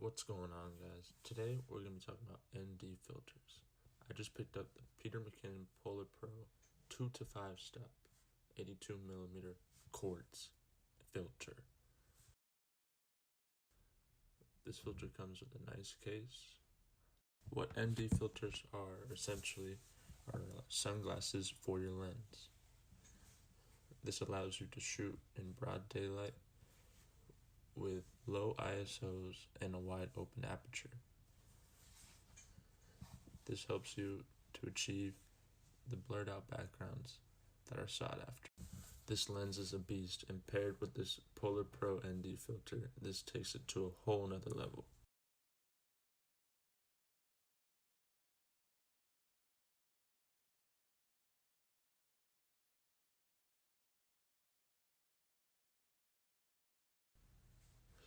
What's going on, guys? Today we're going to be talking about ND filters. I just picked up the Peter McKinnon Polar Pro 2 to 5 step 82mm quartz filter. This filter comes with a nice case. What ND filters are essentially are sunglasses for your lens. This allows you to shoot in broad daylight with low ISOs and a wide open aperture. This helps you to achieve the blurred out backgrounds that are sought after. This lens is a beast, and paired with this Polar Pro ND filter, this takes it to a whole nother level.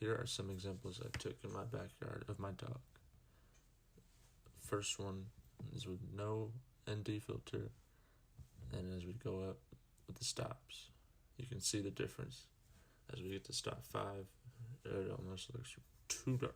Here are some examples I took in my backyard of my dog. First one is with no ND filter, and as we go up with the stops, you can see the difference. As we get to stop 5, it almost looks too dark.